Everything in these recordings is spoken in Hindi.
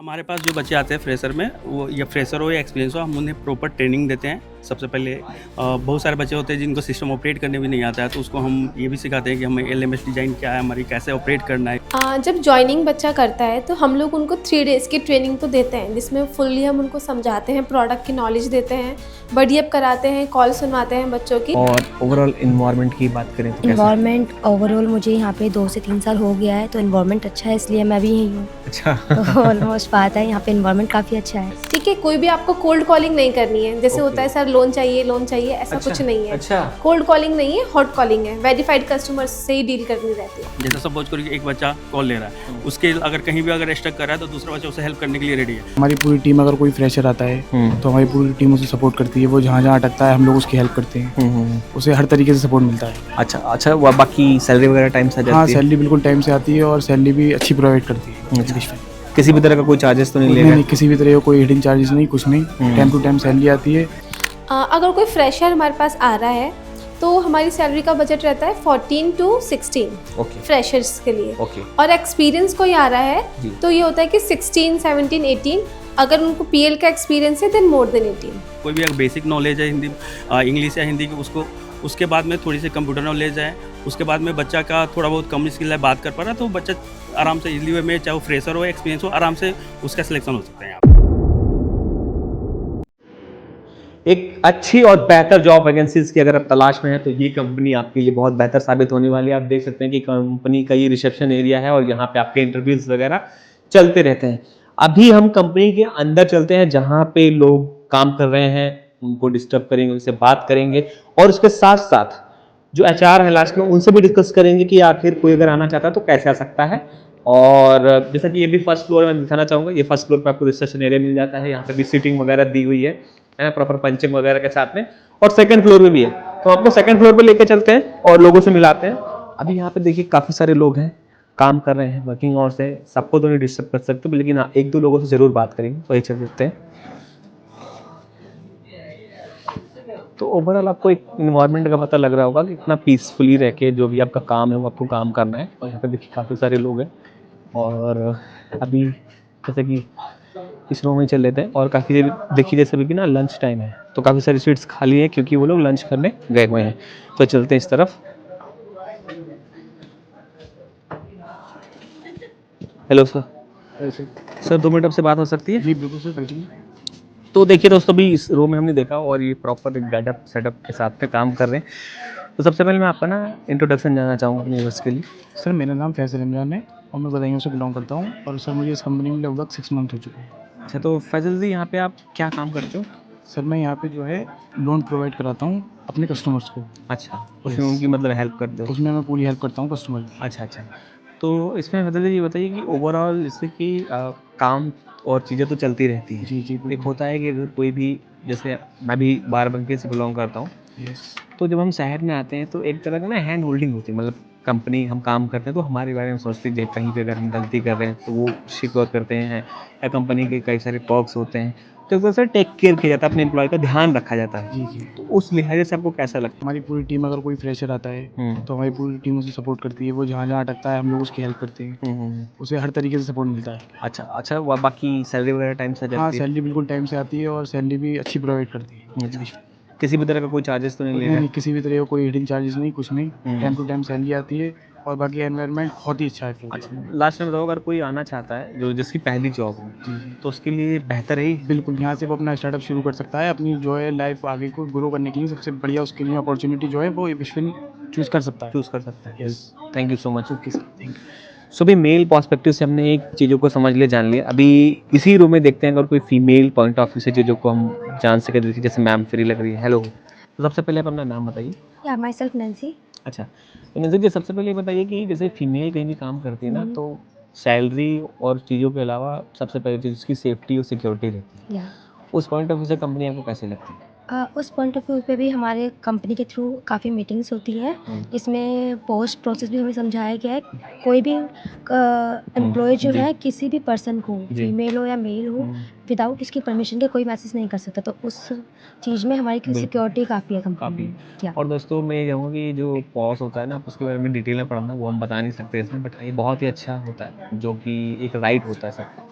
हमारे पास जो बच्चे आते हैं फ्रेशर में, वो या फ्रेशर हो या एक्सपीरियंस हो, हम उन्हें प्रॉपर ट्रेनिंग देते हैं। सबसे पहले बहुत सारे बच्चे होते हैं जिनको सिस्टम ऑपरेट करने भी नहीं आता है, तो उसको हम ये भी सिखाते हैं कि हमें एलएमएस डिज़ाइन क्या है, हमारी कैसे ऑपरेट करना है। जब जॉइनिंग बच्चा करता है तो हम लोग उनको 3 डेज़ की ट्रेनिंग तो देते हैं, जिसमें फुल्ली हम उनको समझाते हैं, प्रोडक्ट की नॉलेज देते हैं, बडी अप कराते हैं, कॉल सुनवाते हैं बच्चों की। और ओवरऑल इन्वायरमेंट की बात करें तो कैसा? इन्वायरमेंट ओवरऑल मुझे यहाँ पे 2 से 3 साल हो गया है, तो इन्वायरमेंट अच्छा है, इसलिए मैं भी यहीं हूँ। अच्छा। तो ऑलमोस्ट बात है, यहाँ पे इन्वायरमेंट काफ़ी अच्छा है। ठीक है, कोई भी आपको कोल्ड कॉलिंग नहीं करनी है, जैसे होता है सर लोन चाहिए, ऐसा कुछ नहीं है। अच्छा। कोल्ड कॉलिंग नहीं है, हॉट कॉलिंग है। वेरीफाइड कस्टमर्स से ही डील करनी रहती है। जैसे सपोज करो कि एक बच्चा कॉल ले रहा है, उसके अगर कहीं भी अगर स्टक कर रहा है तो दूसरा बच्चा उसे हेल्प करने के लिए रेडी है। हमारी पूरी टीम, अगर कोई फ्रेशर आता है तो हमारी पूरी टीम उसे सपोर्ट करती है। वो जहाँ जहाँ अटकता है हम लोग उसकी हेल्प करते हैं। उसे हर तरीके से सपोर्ट मिलता है। अच्छा, बाकी सैलरी वगैरह टाइम से आ हाँ, जाती है? सैलरी बिल्कुल टाइम से आती है और सैलरी भी अच्छी प्रोवाइड करती है। अच्छा। किसी भी तरह का कोई चार्जेस तो नहीं ले नहीं, रहे? किसी भी तरह का कोई हिडन चार्जेस नहीं, कुछ नहीं। टाइम टू टाइम सैलरी आती है। अगर कोई फ्रेशर हमारे पास आ रहा है तो हमारी सैलरी का बजट रहता है 14 to 16 ओके। फ्रेशर्स के लिए। ओके। और एक्सपीरियंस कोई आ रहा है जी। तो ये होता है कि 16, 17, 18। अगर उनको पीएल का एक्सपीरियंस है देन मोर देन 18। कोई भी अगर बेसिक नॉलेज है हिंदी, इंग्लिश या हिंदी की, उसको उसके बाद में थोड़ी सी कंप्यूटर नॉलेज है, उसके बाद में बच्चा का थोड़ा बहुत कम स्किल है, बात कर पा रहा है, तो बच्चा आराम से इजीली वे में, चाहे वो फ्रेशर हो एक्सपीरियंस हो, आराम से उसका सिलेक्शन हो सकता है यहाँ पे। एक अच्छी और बेहतर जॉब वैकेंसीज की अगर आप तलाश में हैं तो ये कंपनी आपके लिए बहुत बेहतर साबित होने वाली है। आप देख सकते हैं कि कंपनी का ये रिसेप्शन एरिया है और यहाँ पे आपके इंटरव्यूज वगैरह चलते रहते हैं। अभी हम कंपनी के अंदर चलते हैं जहाँ पे लोग काम कर रहे हैं, उनको डिस्टर्ब करेंगे, उनसे बात करेंगे और उसके साथ साथ जो एचआर है लास्ट में उनसे भी डिस्कस करेंगे कि आखिर कोई अगर आना चाहता है तो कैसे आ सकता है। और जैसा कि ये भी फर्स्ट फ्लोर में दिखाना चाहूँगा, ये फर्स्ट फ्लोर पे आपको रिसेप्शन एरिया मिल जाता है। यहाँ पे भी सीटिंग वगैरह दी हुई है प्रॉपर पंचिंग वगैरह के साथ में। और सेकंड फ्लोर में भी है, तो आपको सेकंड फ्लोर पे लेके चलते हैं और लोगों से मिलाते हैं। अभी यहाँ पे देखिए काफ़ी सारे लोग हैं, काम कर रहे हैं, वर्किंग आवर्स है, सबको तो नहीं डिस्टर्ब कर सकते, लेकिन हाँ एक दो लोगों से ज़रूर बात करेंगे, वही चल देते हैं। तो ओवरऑल आपको एक इन्वायरमेंट का पता लग रहा होगा कि इतना पीसफुली रह के जो भी आपका काम है वो आपको काम करना है। और यहाँ पे देखिए काफ़ी सारे लोग हैं और अभी जैसे कि इस रूम में चल लेते हैं। और काफ़ी देखिए जैसे अभी भी ना लंच टाइम है तो काफ़ी सारी सीट्स खाली हैं क्योंकि वो लोग लंच करने गए हुए हैं। तो चलते हैं इस तरफ। Hello sir. सर 2 मिनट आपसे बात हो सकती है? जी बिल्कुल सर, कंटिन्यू। तो देखिए दोस्तों, अभी इस रूम में हमने देखा और ये प्रॉपर एक गेटअप सेटअप के साथ में काम कर रहे हैं। तो सबसे पहले मैं आपका ना इंट्रोडक्शन जानना चाहूँगा अपने व्यूअर्स के लिए। सर मेरा नाम फैसल रमजान है और मैं बदायूं से बिलोंग करता हूँ। और सर मुझे इस कंपनी में लगभग 6 मंथ हो चुके हैं। अच्छा, तो फैजल जी यहाँ पे आप क्या काम करते हो? सर मैं यहाँ पे जो है लोन प्रोवाइड कराता हूँ अपने कस्टमर्स को। अच्छा, उसमें उनकी मतलब हेल्प करते हो? उसमें मैं पूरी हेल्प करता हूँ कस्टमर की। अच्छा। तो इसमें मतलब ये बताइए कि ओवरऑल जैसे कि काम और चीज़ें तो चलती रहती हैं। जी एक बिल्कुल। होता है कि अगर कोई भी, जैसे मैं भी बाराबंकी से बिलोंग करता हूँ, यस। तो जब हम शहर में आते हैं तो एक तरह का ना हैंड होल्डिंग होती है। मतलब कंपनी हम काम करते हैं तो हमारे बारे में सोचते हैं, जब कहीं पे अगर हम गलती कर रहे हैं तो वो शिकवा करते हैं, या कंपनी के कई सारे पर्क्स होते हैं, तो एक तरह से टेक केयर किया जाता है, अपने एम्प्लॉय का ध्यान रखा जाता है। जी। तो उस लिहाजे से आपको कैसा लगता हमारी पूरी टीम, अगर कोई फ्रेशर आता है है? तो हमारी पूरी टीम उसे सपोर्ट करती है। वो जहाँ जहाँ अटकता है हम लोग उसकी हेल्प करते हैं। उसे हर तरीके से सपोर्ट मिलता है। अच्छा, बाकी सैलरी वगैरह टाइम से आ हाँ, जाती है? सैलरी बिल्कुल टाइम से आती है और सैलरी भी अच्छी प्रोवाइड करती है। अच्छा। किसी भी तरह का कोई चार्जेस तो नहीं ले नहीं, रहा नहीं, किसी भी तरह का कोई हिडन चार्जेस नहीं, कुछ नहीं। टाइम टू टाइम सैलरी आती है और बाकी एनवायरनमेंट बहुत ही अच्छा है। अच्छा, लास्ट में बताओ, अगर कोई आना चाहता है जो जिसकी पहली जॉब हो, जी। तो उसके लिए बेहतर है बिल्कुल, यहाँ से वो अपना स्टार्टअप शुरू कर सकता है। अपनी जो है लाइफ आगे को ग्रो करने के लिए सबसे बढ़िया उसके लिए अपॉर्चुनिटी जो है वो विश्विन चूज़ कर सकता है। चूज़ कर सकता है। Yes. Thank you so much. Okay sir, thank you. So भी मेल पर्सपेक्टिव से हमने एक चीज़ों को समझ लिया, जान लिया। अभी इसी रूम में देखते हैं अगर कोई फीमेल पॉइंट ऑफ व्यू से चीज़ों को हम जान सके। देखिए जैसे मैम फ्री लग रही है। हेलो। तो सबसे पहले आप अपना नाम बताइए। या माई सेल्फ नैन्सी। अच्छा, तो नज़र जी सबसे पहले ये बताइए कि जैसे फीमेल कहीं भी काम करती है ना, तो सैलरी और चीज़ों के अलावा सबसे पहले चीज़ उसकी सेफ्टी और सिक्योरिटी रहती है। या उस पॉइंट ऑफ व्यू से कंपनी आपको कैसी लगती है? उस पॉइंट ऑफ व्यू पे भी हमारे कंपनी के थ्रू काफ़ी मीटिंग्स होती हैं, जिसमें पोस्ट प्रोसेस भी हमें समझाया गया है। कोई भी एम्प्लॉय जो जी। है किसी भी पर्सन को, जी। फीमेल हो या मेल हो, विदाउट इसकी परमिशन के कोई मैसेज नहीं कर सकता। तो उस चीज़ में हमारी बिल्कुल। सिक्योरिटी काफ़ी है कंपनी काफ़ी। में। या और दोस्तों मैं ये कहूँगा कि जो पॉज़ होता है ना, आप उसके बारे में डिटेल में पढ़ना वो हम बता नहीं सकते इसमें, बट ये बहुत ही अच्छा होता है, जो कि एक राइट होता है सबका।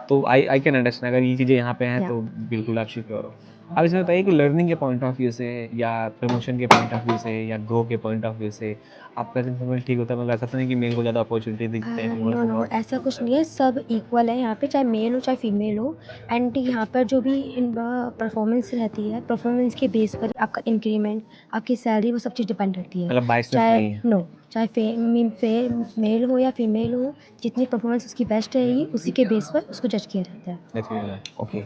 तो आई कैन अंडरस्टैंड, अगर ये चीज़ें यहाँ पे हैं Yeah. तो बिल्कुल आप सिक्योर हो। अब इसमें बताइए कि लर्निंग के पॉइंट ऑफ व्यू से या प्रमोशन के पॉइंट ऑफ व्यू से या ग्रो के पॉइंट ऑफ व्यू से आपका प्रेजेंट ठीक होता है? मतलब ऐसा तो नहीं कि मेल को ज़्यादा अपॉर्चुनिटी दिखते हैं? नो नो, ऐसा कुछ नहीं है, सब इक्वल है यहाँ पे, चाहे मेल हो चाहे फीमेल हो। एंड यहाँ पर जो भी परफॉर्मेंस रहती है, परफॉर्मेंस के बेस पर आपका इंक्रीमेंट, आपकी सैलरी, वो सब चीज़ डिपेंड करती है। मतलब बाइसनेस चाहे नहीं है? नो, चाहे मेल हो या फीमेल हो, जितनी परफॉर्मेंस उसकी बेस्ट रहेगी उसी के बेस पर उसको जज किया जाता है। ओके।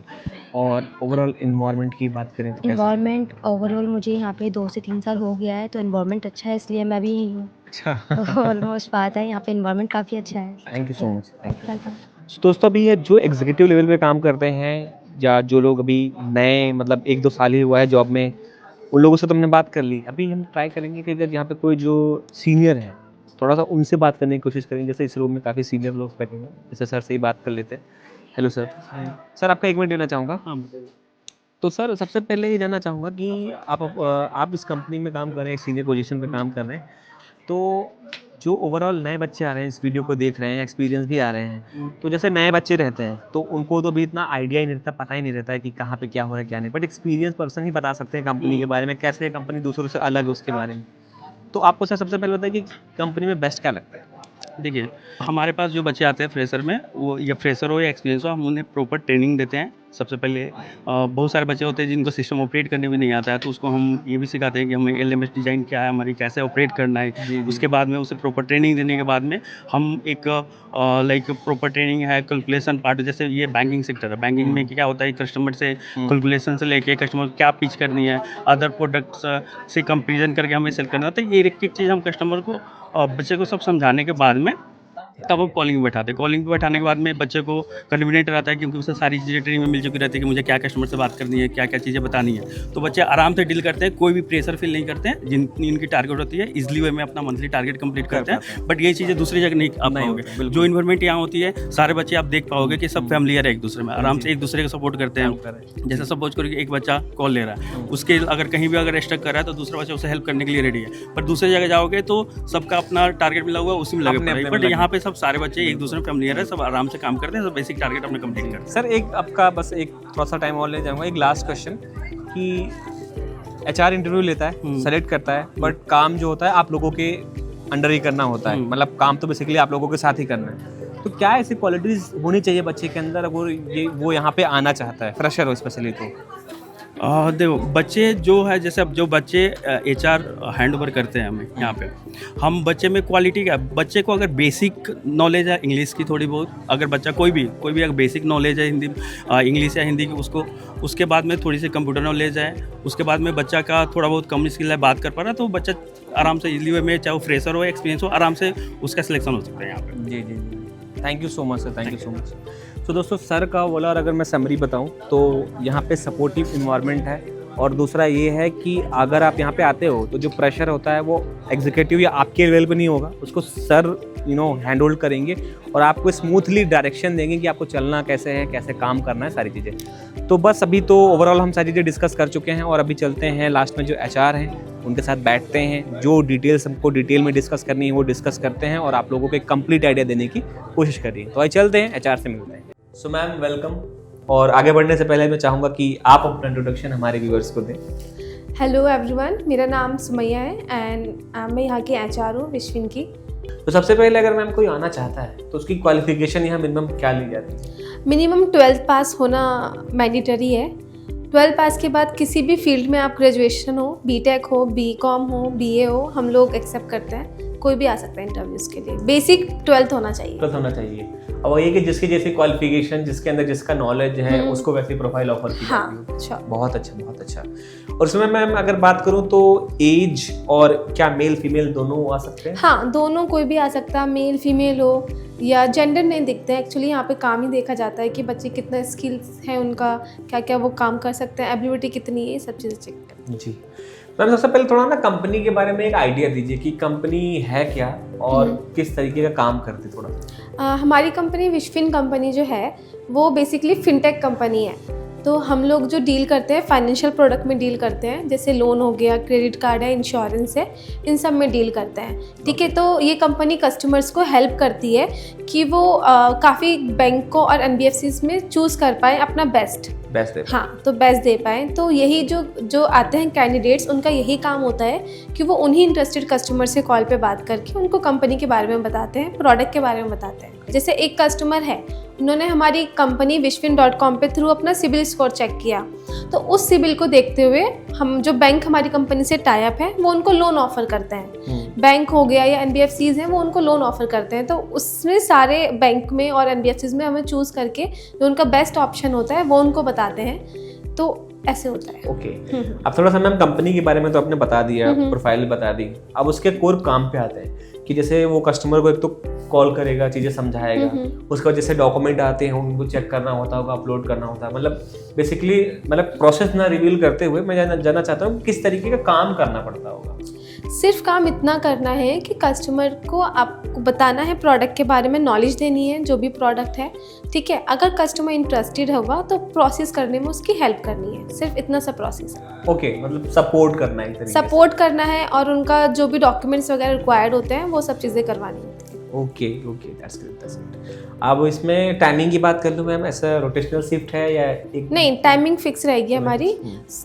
और ओवरऑल इन्वायरमेंट की बात करें तो कैसा? इन्वायरमेंट ओवरऑल मुझे यहाँ पे 2 से 3 साल हो गया है, तो इन्वायरमेंट अच्छा है, इसलिए मैं भी यहीं हूँ। अच्छा। ऑलमोस्ट बात है, यहाँ पे इन्वायरमेंट काफ़ी अच्छा है। Thank you so much, thank you. Welcome. तो दोस्तों अभी ये जो एग्जीक्यूटिव लेवल पे काम करते हैं या जो लोग अभी नए, मतलब 1-2 साल ही हुआ है जॉब में, उन लोगों से तो हमने बात कर ली। अभी हम ट्राई करेंगे कि अगर यहाँ पे कोई जो सीनियर है, थोड़ा सा उनसे बात करने की कोशिश करेंगे। जैसे इस रूम में काफ़ी सीनियर लोग बैठे हैं, जैसे सर से ही बात कर लेते हैं। Hello sir. सर आपका 1 मिनट लेना चाहूँगा। हाँ, तो सर सबसे पहले ये जानना चाहूँगा कि आप इस कंपनी में काम कर रहे हैं, एक सीनियर पोजीशन पे काम कर रहे हैं, तो जो ओवरऑल नए बच्चे आ रहे हैं, इस वीडियो को देख रहे हैं, एक्सपीरियंस भी आ रहे हैं, तो जैसे नए बच्चे रहते हैं तो उनको तो अभी इतना आइडिया ही नहीं रहता, पता ही नहीं रहता है कि कहाँ पे क्या हो रहा है क्या नहीं, बट एक्सपीरियंस पर्सन ही बता सकते हैं कंपनी के बारे में, कैसे कंपनी दूसरों से अलग है उसके बारे में। तो आपको सर सबसे पहले बताइए कि कंपनी में बेस्ट क्या लगता है? देखिए, हमारे पास जो बच्चे आते हैं फ्रेशर में, वो या फ्रेशर हो या एक्सपीरियंस हो, हम उन्हें प्रॉपर ट्रेनिंग देते हैं। सबसे पहले बहुत सारे बच्चे होते हैं जिनको सिस्टम ऑपरेट करने भी नहीं आता है, तो उसको हम ये भी सिखाते हैं कि हमें एलएमएस डिज़ाइन क्या है, हमारी कैसे ऑपरेट करना है। उसके बाद में उसे प्रॉपर ट्रेनिंग देने के बाद में हम एक लाइक प्रॉपर ट्रेनिंग है कैलकुलेशन पार्ट। जैसे ये बैंकिंग सेक्टर है, बैंकिंग में क्या होता है, कस्टमर से कैलकुलेशन से लेके कस्टमर को क्या पिच करनी है, अदर प्रोडक्ट्स से कंपेरिजन करके हमें सेल करना होता है। ये एक एक चीज़ हम कस्टमर को बच्चे को सब समझाने के बाद में तब हम कॉलिंग पे बैठाते हैं। कॉलिंग पे बैठाने के बाद में बच्चे को कन्वीनियंट रहता है, क्योंकि उसे सारी चीज़ें ट्रेनिंग में मिल चुकी रहती है कि मुझे क्या कस्टमर से बात करनी है, क्या क्या चीज़ें बतानी है। तो बच्चे आराम से डील करते हैं, कोई भी प्रेशर फील नहीं करते हैं। जितनी इनकी टारगेट होती है इजली वे में अपना मंथली टारगेट कंप्लीट करते हैं। बट ये चीज़ें दूसरी जगह नहीं आ पाओगे। जो इन्वायरमेंट यहाँ होती है, सारे बच्चे आप देख पाओगे कि सब फैमिलियर है एक दूसरे में, आराम से एक दूसरे को सपोर्ट करते हैं। जैसे सपोज करो कि एक बच्चा कॉल ले रहा है, उसके अगर कहीं भी अगर स्टक कर रहा है तो दूसरा बच्चा उसे हेल्प करने के लिए रेडी है। पर दूसरी जगह जाओगे तो सबका अपना टारगेट मिला हुआ है, उसी में लगे पड़े हैं। बट यहाँ पे सब सारे बच्चे एक दूसरे में फैमिलियर है, सब आराम से काम करते हैं, सब बेसिक टारगेट अपने कंप्लीट करते हैं। सर एक आपका बस एक थोड़ा सा टाइम और ले जाऊँगा, एक लास्ट क्वेश्चन कि एचआर इंटरव्यू लेता है, सेलेक्ट करता है, बट काम जो होता है आप लोगों के अंडर ही करना होता है, मतलब काम तो बेसिकली आप लोगों के साथ ही करना है। तो क्या ऐसी क्वालिटीज़ होनी चाहिए बच्चे के अंदर अगर वो यहाँ पे आना चाहता है, फ्रेशर हो स्पेशली? तो देखो, बच्चे जो है, जैसे अब जो बच्चे एचआर हैंड ओवर करते हैं हमें यहाँ पे, हम बच्चे में क्वालिटी क्या, बच्चे को अगर बेसिक नॉलेज है इंग्लिश की थोड़ी बहुत, अगर बच्चा कोई भी अगर बेसिक नॉलेज है हिंदी इंग्लिश या हिंदी की, उसको उसके बाद में थोड़ी सी कंप्यूटर नॉलेज है, उसके बाद में बच्चा का थोड़ा बहुत कम स्किल है, बात कर पा रहा है, तो बच्चा आराम से इजली वे में, चाहे वो फ्रेशर हो एक्सपीरियंस हो, आराम से उसका सिलेक्शन हो सकता है यहाँ पे। जी जी जी, thank you so much sir, thank you so much. तो दोस्तों सर का बोला, और अगर मैं समरी बताऊं तो यहाँ पे सपोर्टिव इन्वायरमेंट है, और दूसरा ये है कि अगर आप यहाँ पे आते हो तो जो प्रेशर होता है वो एग्जीक्यूटिव या आपके लेवल पे नहीं होगा, उसको सर हैंड होल्ड करेंगे और आपको स्मूथली डायरेक्शन देंगे कि आपको चलना कैसे है, कैसे काम करना है, सारी चीज़ें। तो बस अभी तो ओवरऑल हम सारी चीज़ें डिस्कस कर चुके हैं, और अभी चलते हैं लास्ट में जो एचआर हैं उनके साथ बैठते हैं, जो डिटेल्स हमको डिटेल में डिस्कस करनी है वो डिस्कस करते हैं, और आप लोगों को एक कंप्लीट आइडिया देने की कोशिश करिए। तो आइए चलते हैं, एचआर से मिलते हैं। सो मैम वेलकम, और आगे बढ़ने से पहले मैं चाहूँगा कि आप अपना इंट्रोडक्शन हमारे व्यूअर्स को दें। हेलो एवरीवन, मेरा नाम सुमैया है एंड मैं यहाँ की एचआर हूँ विश्विन की। तो सबसे पहले अगर मैम कोई आना चाहता है तो उसकी क्वालिफिकेशन यहाँ मिनिमम क्या ली जाती है? मिनिमम 12th पास होना मैंडेटरी है। 12 पास के बाद किसी भी फील्ड में आप ग्रेजुएशन हो, बीटेक हो, बीकॉम हो, बीए हो, हम लोग एक्सेप्ट करते हैं, कोई भी आ सकता है इंटरव्यूज़ के लिए। बेसिक 12th होना चाहिए। 12th होना चाहिए। अब ये कि जिसकी जैसी क्वालिफिकेशन, जिसके अंदर जिसका नॉलेज है, उसको वैसी प्रोफाइल ऑफर की हाँ, जाती है। अच्छा, बहुत अच्छा, बहुत अच्छा। और उसमें मैम अगर बात करूँ तो एज और क्या मेल फीमेल दोनों आ सकते हैं? हाँ, दोनों कोई भी आ सकता है, मेल फीमेल हो, या जेंडर नहीं दिखते हैं। एक्चुअली यहाँ पे काम ही देखा जाता है कि बच्चे कितना स्किल्स है उनका, क्या क्या वो काम कर सकते हैं, एबिलिटी कितनी है, ये सब चीज़ें चेक करते हैं। जी मैम, सबसे पहले थोड़ा ना कंपनी के बारे में एक आइडिया दीजिए कि कंपनी है क्या और किस तरीके का काम करती थोड़ा। हमारी कंपनी विश्विन कंपनी जो है वो बेसिकली फिनटेक कंपनी है। तो हम लोग जो डील करते हैं फाइनेंशियल प्रोडक्ट में डील करते हैं, जैसे लोन हो गया, क्रेडिट कार्ड है, इंश्योरेंस है, इन सब में डील करते हैं। ठीक है, तो ये कंपनी कस्टमर्स को हेल्प करती है कि वो काफ़ी बैंकों और NBFCs में चूज़ कर पाए अपना बेस्ट दे हाँ, तो बेस्ट दे पाए। तो यही जो आते हैं कैंडिडेट्स, उनका यही काम होता है कि वो उन्हीं इंटरेस्टेड कस्टमर से कॉल पे बात करके उनको कंपनी के बारे में बताते हैं, प्रोडक्ट के बारे में बताते हैं। जैसे एक कस्टमर है, उन्होंने हमारी कंपनी wishfin.com पे थ्रू अपना सिबिल स्कोर चेक किया, तो उस सिबिल को देखते हुए हम जो बैंक हमारी कंपनी से टाई अप है वो उनको लोन ऑफर करते हैं। बैंक हो गया या NBFCs हैं, वो उनको लोन ऑफर करते हैं। तो उसमें सारे बैंक में और NBFCs में हमें चूज़ करके जो उनका बेस्ट ऑप्शन होता है वो उनको बताते हैं। तो ऐसे होता है। ओके, अब थोड़ा सा मैम कंपनी के बारे में तो आपने बता दिया, प्रोफाइल बता दी, अब उसके कोर काम पे आते हैं कि जैसे वो कस्टमर को एक तो कॉल करेगा, चीज़ें समझाएगा, उसके बाद जैसे डॉक्यूमेंट आते हैं उनको चेक करना होता होगा, अपलोड करना होता है, मतलब बेसिकली मतलब प्रोसेस ना रिवील करते हुए मैं जानना चाहता हूँ किस तरीके का काम करना पड़ता होगा। सिर्फ काम इतना करना है कि कस्टमर को आपको बताना है, प्रोडक्ट के बारे में नॉलेज देनी है, जो भी प्रोडक्ट है। ठीक है, अगर कस्टमर इंटरेस्टेड होगा तो प्रोसेस करने में उसकी हेल्प करनी है, सिर्फ इतना सा प्रोसेस है। ओके, मतलब सपोर्ट करना है, सपोर्ट करना है और उनका जो भी डॉक्यूमेंट्स वगैरह रिक्वायर्ड होते हैं वो सब चीज़ें करवानी होती है। Okay, that's great. अब इसमें टाइमिंग की बात कर लूँ मैम, ऐसा रोटेशनल शिफ्ट है या एक? नहीं, टाइमिंग फिक्स रहेगी हमारी,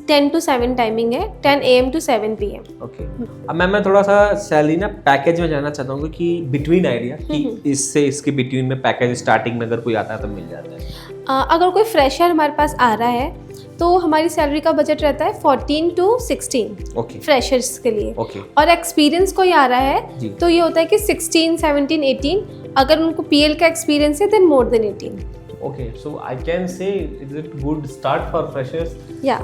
10 to 7 टाइमिंग है, 10 AM to 7 PM। ओके, अब मैम मैं थोड़ा सा सैलरी ना पैकेज में जानना चाहता हूँ कि बिटवीन आइडिया कि इससे इसके बिटवीन में पैकेज स्टार्टिंग में अगर कोई आता है तो मिल जाता है। अगर कोई फ्रेशर हमारे पास आ रहा है तो हमारी सैलरी का बजट रहता है 14 to 16 ओके, फ्रेशर्स के लिए। ओके, और एक्सपीरियंस कोई आ रहा है तो ये होता है कि 16, 17, 18, अगर उनको PL का एक्सपीरियंस है then more than 18। Okay, so I can say is it good start for freshers? या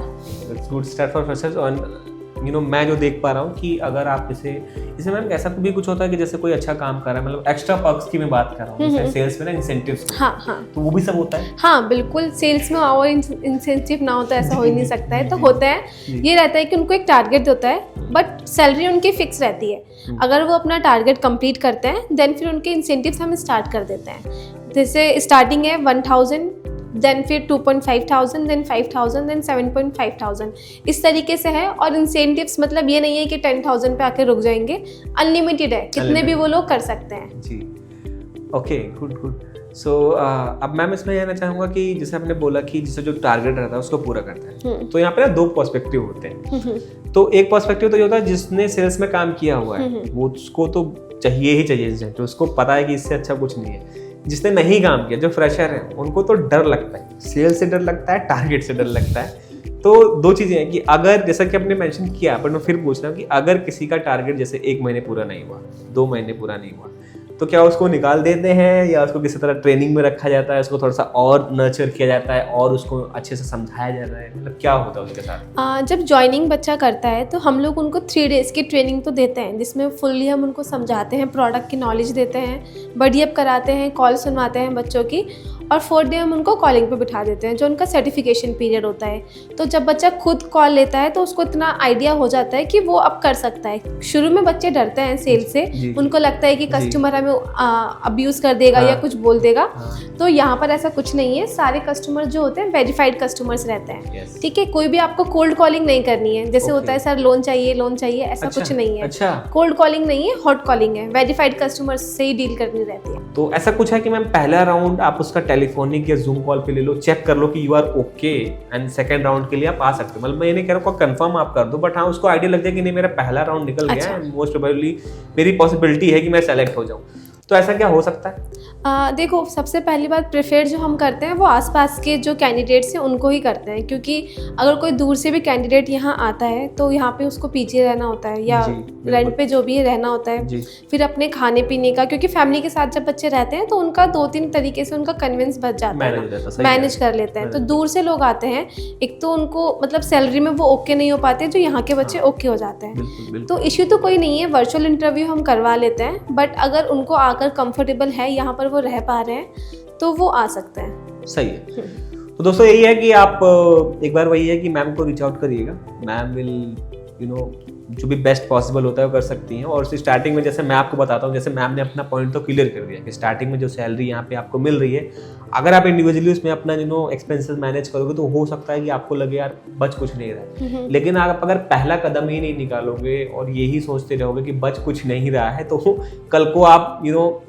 it's good start for freshers. और यू नो मैं जो देख पा रहा हूँ कि अगर आप इसे मैम ऐसा भी कुछ होता है कि जैसे कोई अच्छा काम कर रहा है, मतलब एक्स्ट्रा पर्क्स की मैं बात कर रहा हूँ, जैसे सेल्स में ना इंसेंटिव्स, हाँ, तो वो भी सब होता है? हाँ बिल्कुल, सेल्स में और इंसेंटिव ना होता ऐसा हो ही नहीं सकता है। तो होता है, ये रहता है कि उनको एक टारगेट होता है बट सैलरी उनकी फिक्स रहती है। अगर वो अपना टारगेट कंप्लीट करते हैं देन फिर उनके इंसेंटिव्स हम स्टार्ट कर देते हैं। जैसे स्टार्टिंग है 1000, देन फिर 2,500, देन 5,000, देन 7,500, इस तरीके से है। और इंसेंटिव्स मतलब ये नहीं है कि 10,000 पे आके रुक जाएंगे, अनलिमिटेड है, कितने भी वो लोग कर सकते हैं जी। Okay, good. सो अब मैम इसमें कहना चाहूँगा कि जैसे आपने बोला कि जैसे जो टारगेट रहता है उसको पूरा करता है, तो यहाँ पे ना दो पर्सपेक्टिव होते हैं। तो एक पर्सपेक्टिव तो ये होता है जिसने सेल्स में काम किया हुआ है वो उसको तो चाहिए ही चाहिए इंसेंटिव, उसको पता है कि इससे अच्छा कुछ नहीं है। जिसने नहीं काम किया, जो फ्रेशर है, उनको तो डर लगता है, सेल्स से डर लगता है, टारगेट से डर लगता है। तो दो चीज़ें हैं कि अगर जैसा कि आपने मेंशन किया, पर मैं फिर पूछ रहा हूँ कि अगर किसी का टारगेट जैसे 1 महीने पूरा नहीं हुआ, 2 महीने पूरा नहीं हुआ, तो क्या उसको निकाल देते हैं या उसको किसी तरह ट्रेनिंग में रखा जाता है, उसको थोड़ा सा और नर्चर किया जाता है और उसको अच्छे से समझाया जाता है, मतलब क्या होता है उसके साथ? जब ज्वाइनिंग बच्चा करता है तो हम लोग उनको 3 days की ट्रेनिंग तो देते हैं, जिसमें फुल्ली हम उनको समझाते हैं, प्रोडक्ट की नॉलेज देते हैं, बडी अप कराते हैं, कॉल सुनवाते हैं बच्चों की, और 4th डे हम उनको कॉलिंग पे बिठा देते हैं, जो उनका सर्टिफिकेशन पीरियड होता है। तो जब बच्चा खुद कॉल लेता है तो उसको इतना आइडिया हो जाता है कि वो अब कर सकता है। शुरू में बच्चे डरते हैं सेल से, उनको लगता है कि कस्टमर हमें अब्यूज़ कर देगा या कुछ बोल देगा। तो यहाँ पर ऐसा कुछ नहीं है, सारे कस्टमर जो होते हैं वेरीफाइड कस्टमर्स रहते हैं। ठीक है, कोई भी आपको कोल्ड कॉलिंग नहीं करनी है, जैसे होता है सर लोन चाहिए, ऐसा कुछ नहीं है। अच्छा, कोल्ड कॉलिंग नहीं है, हॉट कॉलिंग है, वेरीफाइड कस्टमर्स से ही डील करनी रहती है। तो ऐसा कुछ है कि मैम पहला राउंड आप उसका टेलीफोनिक या जूम कॉल पे ले लो, चेक कर लो कि you are okay, and second round के लिए आप आ सकते हो, मतलब मैं ये नहीं कह रहा हूँ कंफर्म आप कर दो, बट हाँ उसको आइडिया लग जाए कि नहीं मेरा पहला राउंड निकल गया है, मोस्ट प्रोबेबली मेरी पॉसिबिलिटी है कि मैं सेलेक्ट हो जाऊँ, तो ऐसा क्या हो सकता है? देखो, सबसे पहली बात प्रेफर्ड जो हम करते हैं वो आसपास के जो कैंडिडेट्स हैं उनको ही करते हैं, क्योंकि अगर कोई दूर से भी कैंडिडेट यहाँ आता है तो यहाँ पे उसको पीछे रहना होता है या रेंट पे जो भी है रहना होता है, फिर अपने खाने पीने का, क्योंकि फैमिली के साथ जब बच्चे रहते हैं तो उनका 2-3 तरीके से उनका कन्विंस बच जाता है, मैनेज कर लेते हैं। तो दूर से लोग आते हैं, एक तो उनको मतलब सैलरी में वो ओके नहीं हो पाते, जो यहाँ के बच्चे ओके हो जाते हैं। तो इश्यू तो कोई नहीं है, वर्चुअल इंटरव्यू हम करवा लेते हैं, बट अगर उनको आकर कंफर्टेबल है, यहाँ पर वो रह पा रहे हैं, तो वो आ सकते हैं। सही है। तो दोस्तों यही है कि आप एक बार वही है कि मैम को रीच आउट करिएगा, मैम विल जो भी बेस्ट पॉसिबल होता है वो कर सकती हैं। और स्टार्टिंग में जैसे मैं आपको बताता हूँ, जैसे मैम ने अपना पॉइंट तो क्लियर कर दिया कि स्टार्टिंग में जो सैलरी यहाँ पे आपको मिल रही है, अगर आप इंडिविजुअली उसमें अपना एक्सपेंसेस मैनेज करोगे तो हो सकता है कि आपको लगे यार बच कुछ नहीं रहा है। लेकिन आप अगर पहला कदम ही नहीं निकालोगे और यही सोचते रहोगे कि बच कुछ नहीं रहा है, तो कल को आप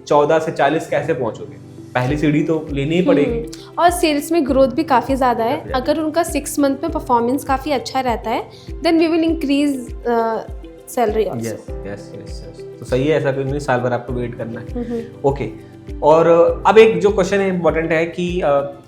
14 से 40 कैसे पहुंचोगे? पहली सीढ़ी तो लेनी ही पड़ेगी। और सेल्स में ग्रोथ भी काफ़ी ज़्यादा है। अगर उनका 6 मंथ में परफॉर्मेंस काफ़ी अच्छा रहता है, then we will increase salary also. Yes तो सही है, ऐसा कोई नहीं साल भर आपको वेट करना है। ओके, और अब एक जो क्वेश्चन है इम्पोर्टेंट है कि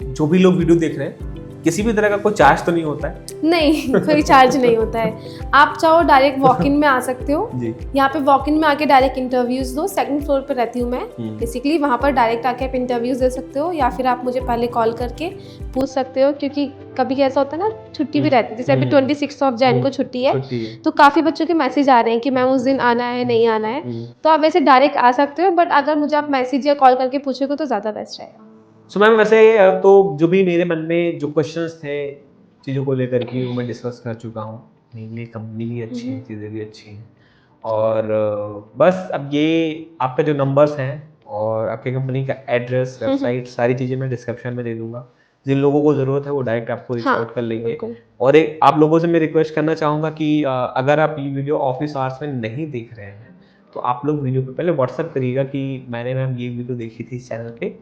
जो भी लोग वीडियो देख रहे हैं, किसी भी तरह का कोई चार्ज तो नहीं होता है? नहीं, कोई चार्ज नहीं होता है। आप चाहो डायरेक्ट वॉक इन में आ सकते हो। यहाँ पे वॉक इन में आके डायरेक्ट इंटरव्यूज दो। 2nd फ्लोर पे रहती हूँ मैं बेसिकली, वहाँ पर डायरेक्ट आके आप इंटरव्यूज दे सकते हो, या फिर आप मुझे पहले कॉल करके पूछ सकते हो, क्योंकि कभी ऐसा होता है ना छुट्टी भी रहती है, जैसे अभी 26 ऑफ जैन को छुट्टी है, तो काफ़ी बच्चों के मैसेज आ रहे हैं कि मैम उस दिन आना है नहीं आना है, तो आप वैसे डायरेक्ट आ सकते हो। बट अगर मुझे आप मैसेज या कॉल करके पूछोगे तो ज़्यादा बेस्ट रहेगा। सो मैम वैसे तो जो भी मेरे मन में जो क्वेश्चंस थे चीज़ों को लेकर के वो मैं डिस्कस कर चुका हूँ। मेनली कंपनी भी अच्छी है, चीज़ें भी अच्छी हैं, और बस अब ये आपका जो नंबर्स हैं और आपकी कंपनी का एड्रेस, वेबसाइट, सारी चीज़ें मैं डिस्क्रिप्शन में दे दूंगा। जिन लोगों को ज़रूरत है वो डायरेक्ट आपको रीच आउट कर लेंगे। और एक आप लोगों से मैं रिक्वेस्ट करना चाहूँगा कि अगर आप ये वीडियो ऑफिस आवर्स में नहीं देख रहे हैं तो आप लोग वीडियो पे पहले व्हाट्सअप करिएगा कि मैंने मैम ये वीडियो देखी थी इस चैनल पे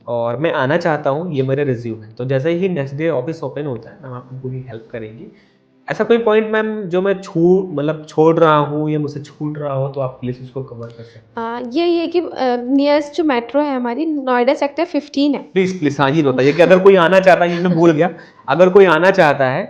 और मैं आना चाहता हूँ, ये मेरा रिज्यूम है। तो जैसे ही नेक्स्ट डे ऑफिस ओपन होता है मैम आपको पूरी हेल्प करेंगी। ऐसा कोई पॉइंट मैम जो मैं छोड़ रहा हूँ या मुझसे छूट रहा हो तो आप प्लीज इसको कवर कर सकते हैं? यही है कि नियरेस्ट जो मेट्रो है हमारी नोएडा सेक्टर 15 है। प्लीज हाँ जी बताइए कि अगर कोई आना चाहता है, ये मैं भूल गया, अगर कोई आना चाहता है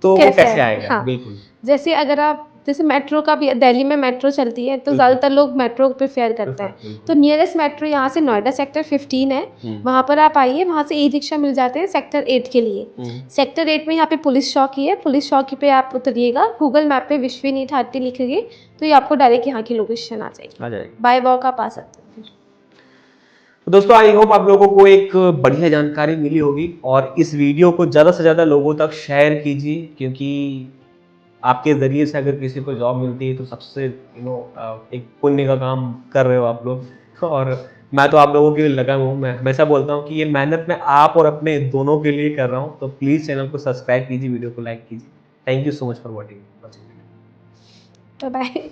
तो वो कैसे आएगा? हाँ, बिल्कुल। जैसे अगर आप जैसे मेट्रो का भी दिल्ली में मेट्रो चलती है तो ज़्यादातर लोग मेट्रो प्रेफर करते हैं, तो नियरेस्ट मेट्रो यहाँ से नोएडा सेक्टर 15 है, वहाँ पर आप आइए। वहाँ से ई रिक्शा मिल जाते हैं सेक्टर 8 के लिए। सेक्टर 8 में यहाँ पे पुलिस चौकी है, पुलिस चौकी पे आप उतरिएगा, गूगल मैप पे विश्वनीत हाटी लिखेंगे तो ये आपको डायरेक्ट यहाँ की लोकेशन आ जाएगी। बाय वॉक आप आ सकते हैं। तो दोस्तों आई होप आप लोगों को एक बढ़िया जानकारी मिली होगी, और इस वीडियो को ज़्यादा से ज़्यादा लोगों तक शेयर कीजिए, क्योंकि आपके ज़रिए से अगर किसी को जॉब मिलती है तो सबसे एक पुण्य का काम कर रहे हो आप लोग। और मैं तो आप लोगों के लिए लगा हूँ। मैं हमेशा बोलता हूँ कि ये मेहनत मैं आप और अपने दोनों के लिए कर रहा हूँ। तो प्लीज़ चैनल को सब्सक्राइब कीजिए, वीडियो को लाइक कीजिए। Thank you so much for watching. Bye bye.